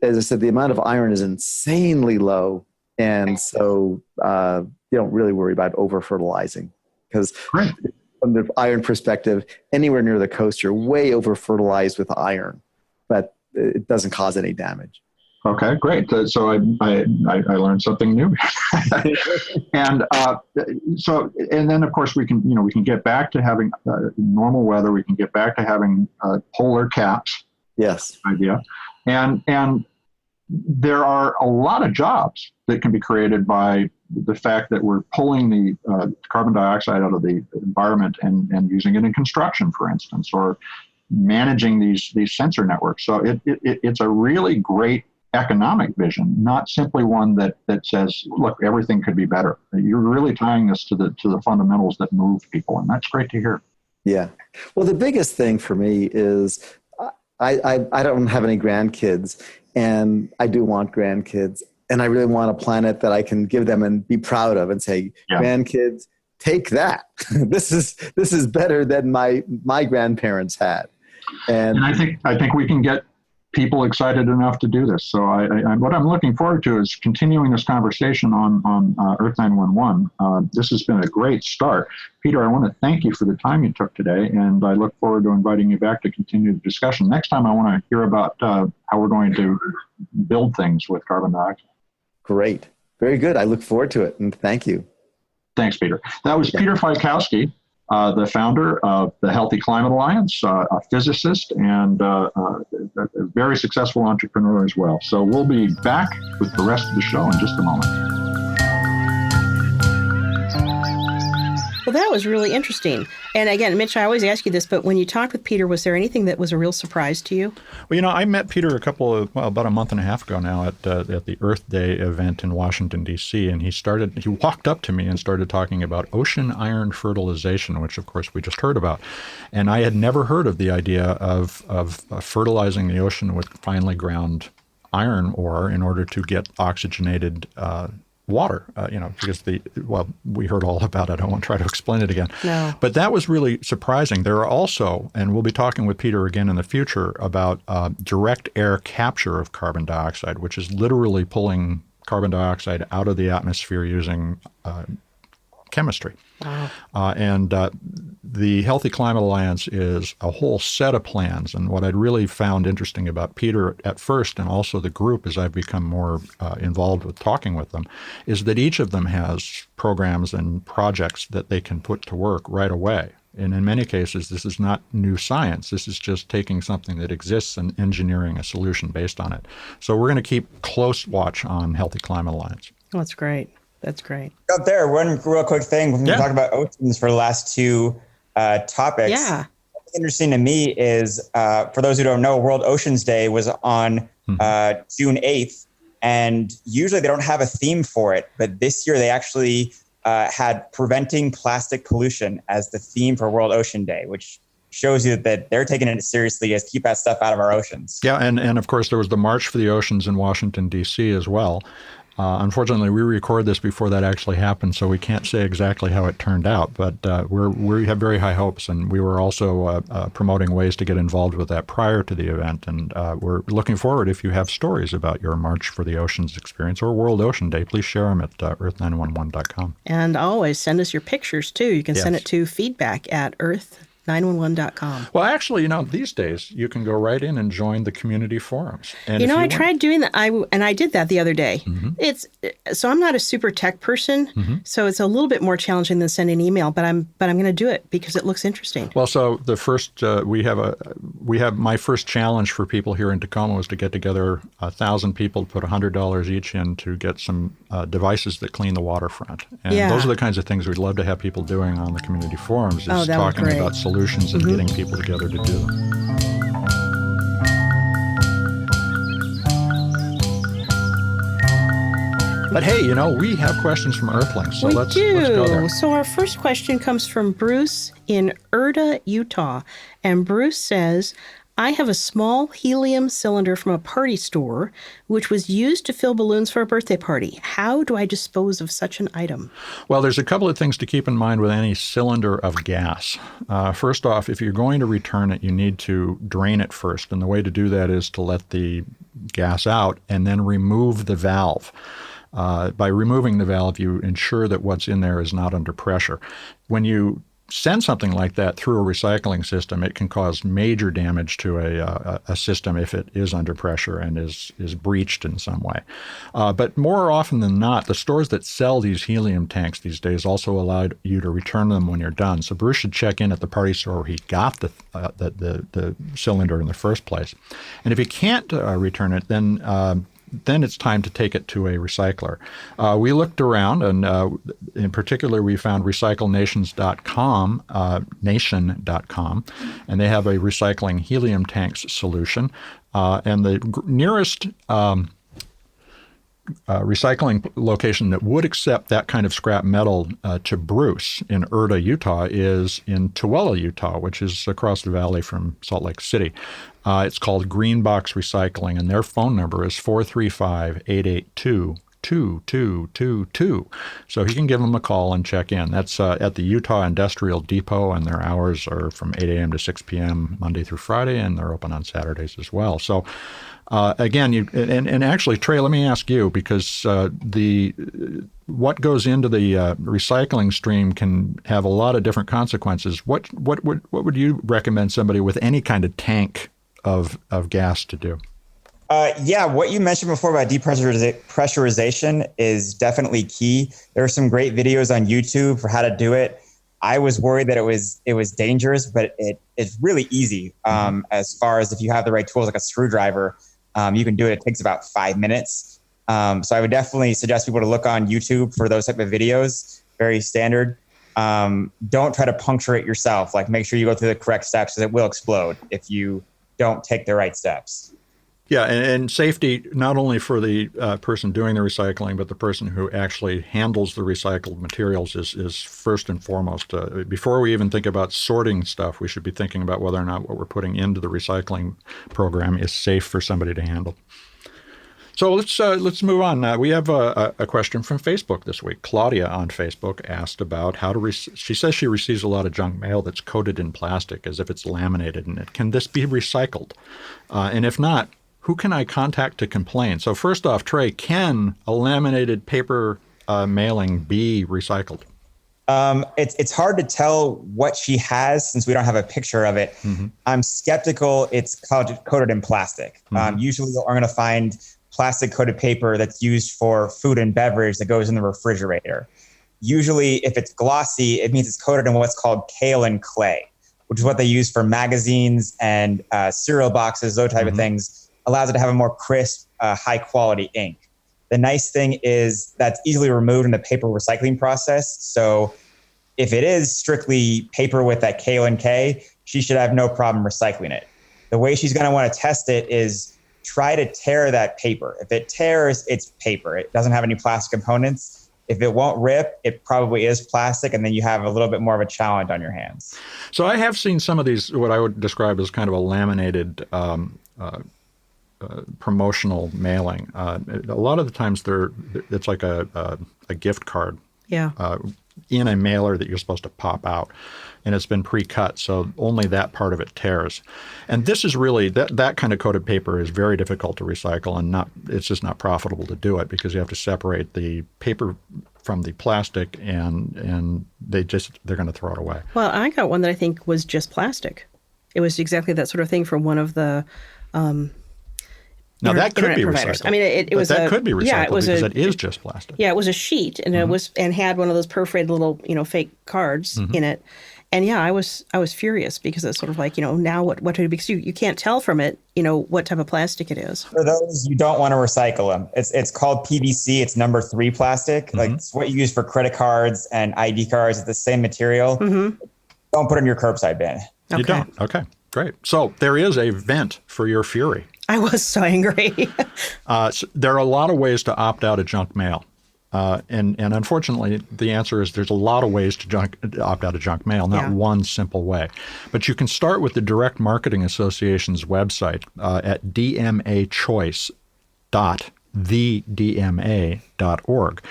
As I said, the amount of iron is insanely low. And so you don't really worry about over fertilizing because from the iron perspective, anywhere near the coast, you're way over fertilized with iron, but it doesn't cause any damage. Okay, great. So I learned something new, and then of course we can get back to having normal weather. We can get back to having polar caps. Yes. Idea, and there are a lot of jobs that can be created by the fact that we're pulling the carbon dioxide out of the environment and using it in construction, for instance, or managing these sensor networks. So it's a really great economic vision, not simply one that says, look, everything could be better. You're really tying this to the fundamentals that move people, and that's great to hear. Yeah. Well, the biggest thing for me is I don't have any grandkids, and I do want grandkids, and I really want a planet that I can give them and be proud of and say, grandkids, take that. This is better than my grandparents had. And I think we can get people excited enough to do this. So what I'm looking forward to is continuing this conversation on EARTH911. This has been a great start. Peter, I want to thank you for the time you took today, and I look forward to inviting you back to continue the discussion. Next time I want to hear about how we're going to build things with carbon dioxide. Great. Very good. I look forward to it, and thank you. Thanks, Peter. That was Peter Fiekowsky, the founder of the Healthy Climate Alliance, a physicist, and a very successful entrepreneur as well. So we'll be back with the rest of the show in just a moment. Well, that was really interesting. And again, Mitch, I always ask you this, but when you talked with Peter, was there anything that was a real surprise to you? Well, I met Peter about a month and a half ago now at the Earth Day event in Washington, D.C., and he walked up to me and started talking about ocean iron fertilization, which, of course, we just heard about. And I had never heard of the idea of fertilizing the ocean with finely ground iron ore in order to get oxygenated water, because we heard all about it. I won't try to explain it again. No. But that was really surprising. There are also, and we'll be talking with Peter again in the future, about direct air capture of carbon dioxide, which is literally pulling carbon dioxide out of the atmosphere using chemistry. Wow. And the Healthy Climate Alliance is a whole set of plans. And what I'd really found interesting about Peter at first, and also the group as I've become more involved with talking with them, is that each of them has programs and projects that they can put to work right away. And in many cases, this is not new science. This is just taking something that exists and engineering a solution based on it. So we're going to keep close watch on Healthy Climate Alliance. Oh, that's great. That's great. Out there, one real quick thing. When we talk about oceans for the last two topics. Yeah. What's interesting to me is, for those who don't know, World Oceans Day was on June 8th. And usually they don't have a theme for it. But this year they actually had preventing plastic pollution as the theme for World Ocean Day, which shows you that they're taking it seriously as keep that stuff out of our oceans. Yeah, and of course there was the March for the Oceans in Washington, D.C. as well. Unfortunately, we record this before that actually happened, so we can't say exactly how it turned out. But we have very high hopes, and we were also promoting ways to get involved with that prior to the event. And we're looking forward, if you have stories about your March for the Oceans experience or World Ocean Day, please share them at earth911.com. And always send us your pictures, too. You can send it to feedback@earth911.com. Well, actually, these days you can go right in and join the community forums. And I tried doing that, and I did that the other day. Mm-hmm. So I'm not a super tech person, so it's a little bit more challenging than sending an email. But I'm going to do it because it looks interesting. Well, so the first we have my first challenge for people here in Tacoma was to get together 1,000 people to put $100 each in to get some devices that clean the waterfront. And those are the kinds of things we'd love to have people doing on the community forums. Is talking about solutions and getting people together to do them. But hey, we have questions from Earthlings, so let's go there. So our first question comes from Bruce in Erda, Utah. And Bruce says, I have a small helium cylinder from a party store, which was used to fill balloons for a birthday party. How do I dispose of such an item? Well, there's a couple of things to keep in mind with any cylinder of gas. First off, if you're going to return it, you need to drain it first. And the way to do that is to let the gas out and then remove the valve. By removing the valve, you ensure that what's in there is not under pressure. When you send something like that through a recycling system, it can cause major damage to a system if it is under pressure and is breached in some way. But more often than not, the stores that sell these helium tanks these days also allow you to return them when you're done. So Bruce should check in at the party store where he got the cylinder in the first place. And if he can't return it, then it's time to take it to a recycler. We looked around, and in particular, we found recyclenations.com, nation.com, and they have a recycling helium tanks solution. And the nearest recycling location that would accept that kind of scrap metal to Bruce in Erda, Utah, is in Tooele, Utah, which is across the valley from Salt Lake City. It's called Green Box Recycling, and their phone number is 435-882-2222. So he can give them a call and check in. That's at the Utah Industrial Depot, and their hours are from 8 a.m. to 6 p.m. Monday through Friday, and they're open on Saturdays as well. So again, and actually, Trey, let me ask you, because what goes into the recycling stream can have a lot of different consequences. What would you recommend somebody with any kind of tank of gas to do? What you mentioned before about depressurization is definitely key. There are some great videos on YouTube for how to do it. I was worried that it was dangerous, but it's really easy. As far as if you have the right tools, like a screwdriver, you can do it. It takes about 5 minutes. So I would definitely suggest people to look on YouTube for those type of videos. Very standard. Don't try to puncture it yourself. Like, make sure you go through the correct steps, because it will explode if you don't take the right steps. Yeah, and safety, not only for the person doing the recycling, but the person who actually handles the recycled materials is first and foremost. Before we even think about sorting stuff, we should be thinking about whether or not what we're putting into the recycling program is safe for somebody to handle. So let's move on. We have a question from Facebook this week. Claudia on Facebook asked about how to. She says she receives a lot of junk mail that's coated in plastic as if it's laminated in it. Can this be recycled? And if not, who can I contact to complain? So first off, Trey, can a laminated paper mailing be recycled? It's hard to tell what she has since we don't have a picture of it. Mm-hmm. I'm skeptical it's coated in plastic. Mm-hmm. Usually you're going to find plastic coated paper that's used for food and beverage that goes in the refrigerator. Usually if it's glossy, it means it's coated in what's called kaolin clay, which is what they use for magazines and cereal boxes, those type of things. Allows it to have a more crisp, high quality ink. The nice thing is that's easily removed in the paper recycling process. So if it is strictly paper with that kaolin K, she should have no problem recycling it. The way she's going to want to test it is try to tear that paper. If it tears, it's paper. It doesn't have any plastic components. If it won't rip, it probably is plastic, and then you have a little bit more of a challenge on your hands. So I have seen some of these, what I would describe as kind of a laminated promotional mailing. A lot of the times it's like a gift card. Yeah. In a mailer that you're supposed to pop out, and it's been pre-cut, so only that part of it tears. And this is really that kind of coated paper is very difficult to recycle, and it's just not profitable to do it because you have to separate the paper from the plastic, and they're going to throw it away. Well, I got one that I think was just plastic. It was exactly that sort of thing from one of the now that could be providers. recycled. I mean, it was that could be recycled because it is just plastic. Yeah, it was a sheet, and it was had one of those perforated little fake cards in it. And yeah, I was furious because it's sort of like now what do you, because you can't tell from it what type of plastic it is. For those you don't want to recycle them, it's called PVC. It's number 3 plastic. Like it's what you use for credit cards and ID cards. It's the same material. Don't put it in your curbside bin. You don't. Okay, great. So there is a vent for your fury. I was so angry. So there are a lot of ways to opt out of junk mail. And unfortunately, the answer is there's a lot of ways to opt out of junk mail, not one simple way. But you can start with the Direct Marketing Association's website at dmachoice.thedma.org.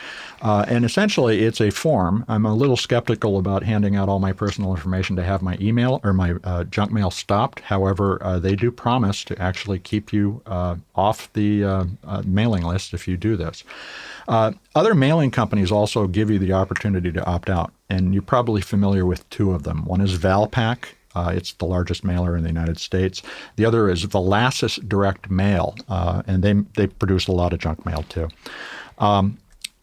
And essentially, it's a form. I'm a little skeptical about handing out all my personal information to have my email or my junk mail stopped. However, they do promise to actually keep you off the mailing list if you do this. Other mailing companies also give you the opportunity to opt out, and you're probably familiar with 2 of them. One is Valpak. It's the largest mailer in the United States. The other is Velasas Direct Mail, and they produce a lot of junk mail too.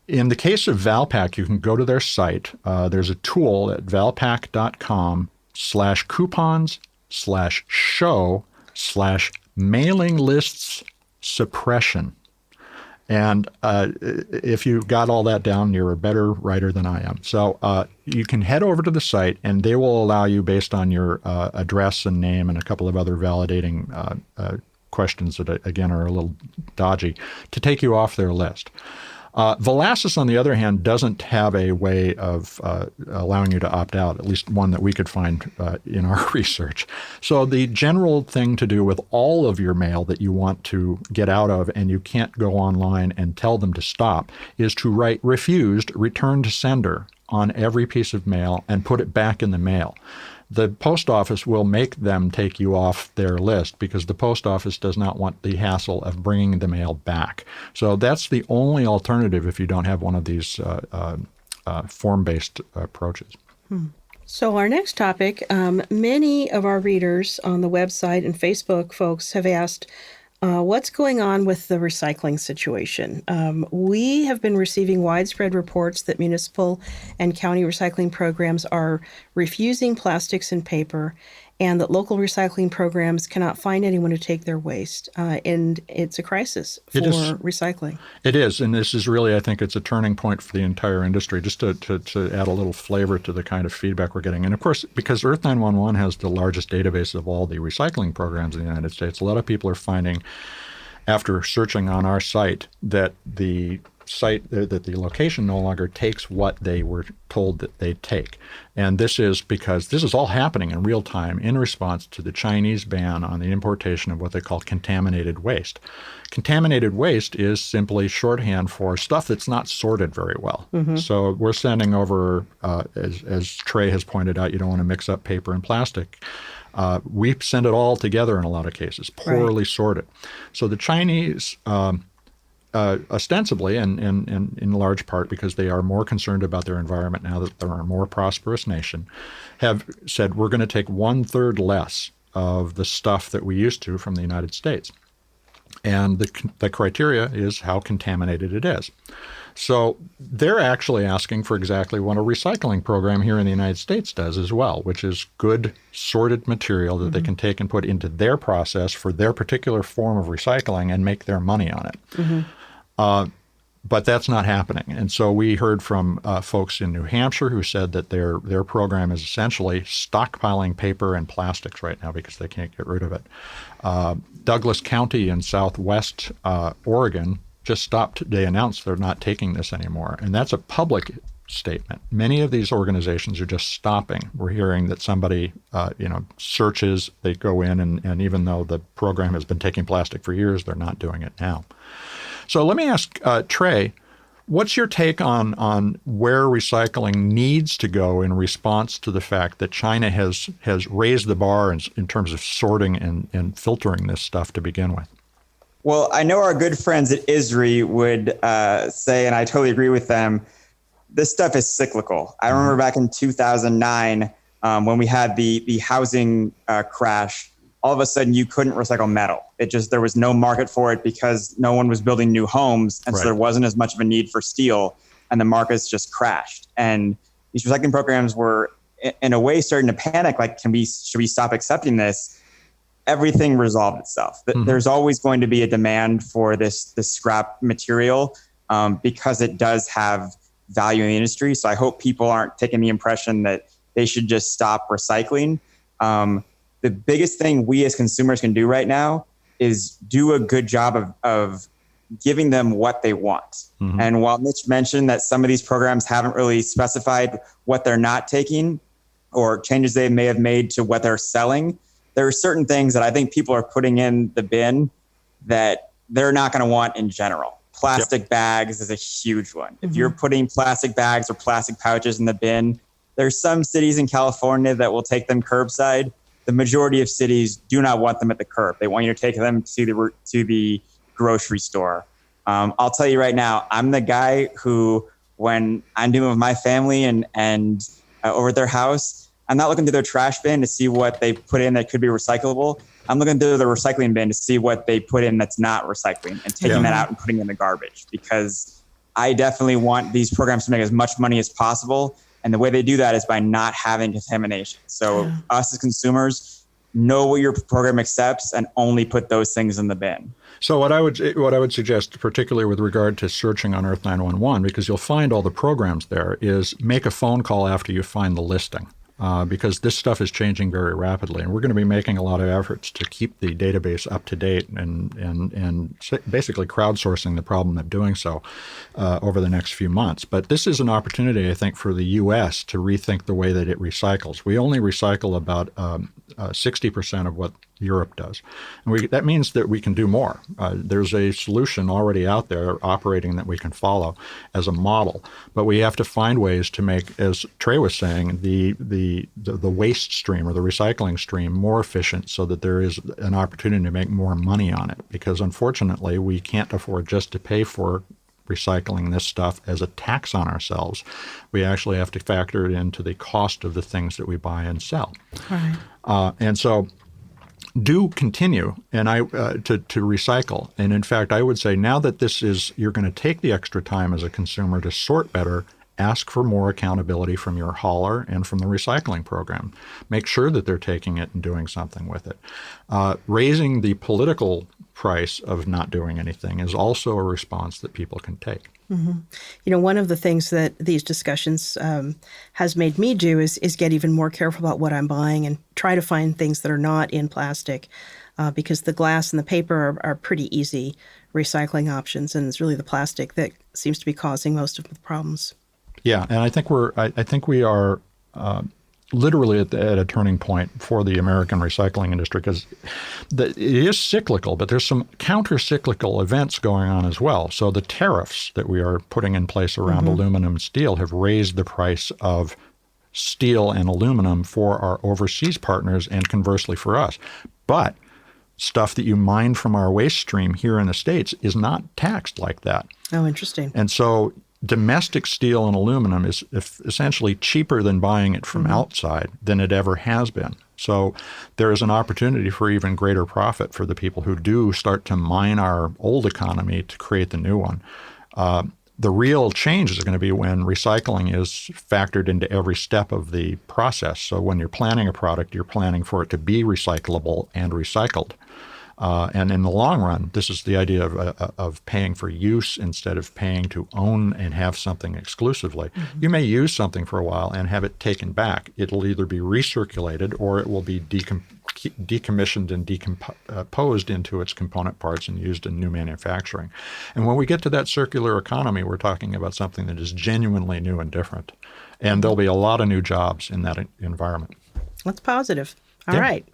In the case of Valpak, you can go to their site. There's a tool at valpak.com/coupons/show/mailing lists suppression. And if you got all that down, you're a better writer than I am. So you can head over to the site, and they will allow you, based on your address and name and a couple of other validating questions that, again, are a little dodgy, to take you off their list. Velasas, on the other hand, doesn't have a way of allowing you to opt out, at least one that we could find in our research. So the general thing to do with all of your mail that you want to get out of and you can't go online and tell them to stop is to write refused, return to sender on every piece of mail and put it back in the mail. The post office will make them take you off their list because the post office does not want the hassle of bringing the mail back. So that's the only alternative if you don't have one of these form-based approaches. So our next topic, many of our readers on the website and Facebook folks have asked, what's going on with the recycling situation? We have been receiving widespread reports that municipal and county recycling programs are refusing plastics and paper, and that local recycling programs cannot find anyone to take their waste. And it's a crisis for recycling. It is. And this is really, I think it's a turning point for the entire industry, just to add a little flavor to the kind of feedback we're getting. And of course, because EARTH911 has the largest database of all the recycling programs in the United States, a lot of people are finding, after searching on our site, that the location no longer takes what they were told that they take. And this is because this is all happening in real time in response to the Chinese ban on the importation of what they call contaminated waste. Contaminated waste is simply shorthand for stuff that's not sorted very well. So we're sending over, as Trey has pointed out, you don't want to mix up paper and plastic. We send it all together in a lot of cases, poorly sorted. So the Chinese ostensibly, and in large part because they are more concerned about their environment now that they're a more prosperous nation, have said we're going to take 1/3 less of the stuff that we used to from the United States. And the criteria is how contaminated it is. So they're actually asking for exactly what a recycling program here in the United States does as well, which is good sorted material that they can take and put into their process for their particular form of recycling and make their money on it. But that's not happening. And so we heard from folks in New Hampshire who said that their program is essentially stockpiling paper and plastics right now because they can't get rid of it. Douglas County in southwest Oregon just stopped. They announced they're not taking this anymore. And that's a public statement. Many of these organizations are just stopping. We're hearing that somebody, searches, they go in, and even though the program has been taking plastic for years, they're not doing it now. So let me ask Trey, what's your take on where recycling needs to go in response to the fact that China has raised the bar in terms of sorting and filtering this stuff to begin with? Well, I know our good friends at ISRI would say, and I totally agree with them, this stuff is cyclical. I remember back in 2009 when we had the housing crash, all of a sudden you couldn't recycle metal. There was no market for it because no one was building new homes. And so there wasn't as much of a need for steel, and the markets just crashed. And these recycling programs were in a way starting to panic, like, should we stop accepting this? Everything resolved itself. There's always going to be a demand for this scrap material because it does have value in the industry. So I hope people aren't taking the impression that they should just stop recycling. The biggest thing we as consumers can do right now is do a good job of giving them what they want. And while Mitch mentioned that some of these programs haven't really specified what they're not taking or changes they may have made to what they're selling, there are certain things that I think people are putting in the bin that they're not going to want in general. Plastic bags is a huge one. If you're putting plastic bags or plastic pouches in the bin, there's some cities in California that will take them curbside. The majority of cities do not want them at the curb. They want you to take them to the grocery store. I'll tell you right now, I'm the guy who, when I'm doing with my family and over at their house, I'm not looking through their trash bin to see what they put in that could be recyclable. I'm looking through the recycling bin to see what they put in that's not recycling and taking that out and putting it in the garbage, because I definitely want these programs to make as much money as possible. And the way they do that is by not having contamination. So us as consumers, know what your program accepts and only put those things in the bin. So what I would suggest, particularly with regard to searching on Earth911, because you'll find all the programs there, is make a phone call after you find the listing. Because this stuff is changing very rapidly, and we're going to be making a lot of efforts to keep the database up to date and basically crowdsourcing the problem of doing so over the next few months. But this is an opportunity, I think, for the U.S. to rethink the way that it recycles. We only recycle about 60% of what Europe does. And that means that we can do more. There's a solution already out there operating that we can follow as a model. But we have to find ways to make, as Trey was saying, the waste stream or the recycling stream more efficient so that there is an opportunity to make more money on it. Because unfortunately, we can't afford just to pay for recycling this stuff as a tax on ourselves. We actually have to factor it into the cost of the things that we buy and sell. Right. And so do continue to recycle. And in fact, I would say now that you're going to take the extra time as a consumer to sort better, ask for more accountability from your hauler and from the recycling program. Make sure that they're taking it and doing something with it. Raising the political price of not doing anything is also a response that people can take. One of the things that these discussions has made me do is get even more careful about what I'm buying and try to find things that are not in plastic because the glass and the paper are pretty easy recycling options, and it's really the plastic that seems to be causing most of the problems. Yeah, and I think we are literally at a turning point for the American recycling industry, because it is cyclical, but there's some counter-cyclical events going on as well. So the tariffs that we are putting in place around aluminum and steel have raised the price of steel and aluminum for our overseas partners and conversely for us. But stuff that you mine from our waste stream here in the States is not taxed like that. Oh, interesting. And so domestic steel and aluminum is essentially cheaper than buying it from outside than it ever has been. So there is an opportunity for even greater profit for the people who do start to mine our old economy to create the new one. The real change is going to be when recycling is factored into every step of the process. So when you're planning a product, you're planning for it to be recyclable and recycled. And in the long run, this is the idea of paying for use instead of paying to own and have something exclusively. You may use something for a while and have it taken back. It'll either be recirculated or it will be decommissioned and decomposed into its component parts and used in new manufacturing. And when we get to that circular economy, we're talking about something that is genuinely new and different. And there'll be a lot of new jobs in that environment. That's positive. All right.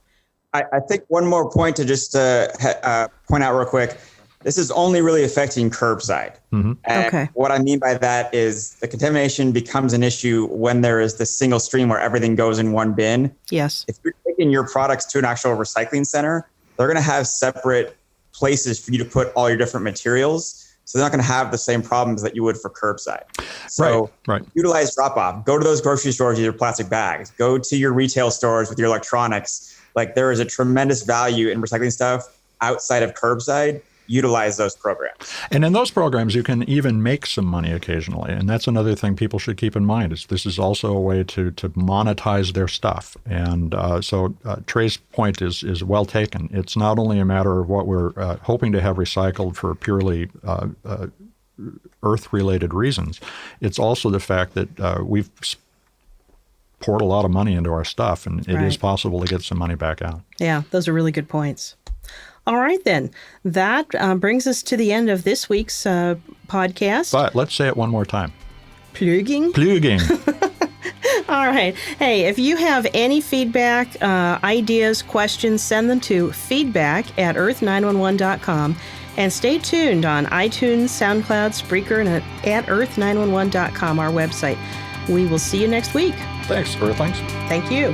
I think one more point to just point out real quick. This is only really affecting curbside. Mm-hmm. And what I mean by that is the contamination becomes an issue when there is this single stream where everything goes in one bin. Yes. If you're taking your products to an actual recycling center, they're going to have separate places for you to put all your different materials. So they're not going to have the same problems that you would for curbside. So utilize drop-off. Go to those grocery stores with your plastic bags. Go to your retail stores with your electronics. Like, there is a tremendous value in recycling stuff outside of curbside. Utilize those programs. And in those programs, you can even make some money occasionally. And that's another thing people should keep in mind. This is also a way to monetize their stuff. And so Trey's point is well taken. It's not only a matter of what we're hoping to have recycled for purely Earth-related reasons. It's also the fact that we've poured a lot of money into our stuff, and it is possible to get some money back out. Yeah, those are really good points. All right, then. That brings us to the end of this week's podcast. But let's say it one more time. Plogging? Plogging. All right. Hey, if you have any feedback, ideas, questions, send them to feedback@earth911.com. And stay tuned on iTunes, SoundCloud, Spreaker, and at earth911.com, our website. We will see you next week. Thanks, Earthlings. Thank you.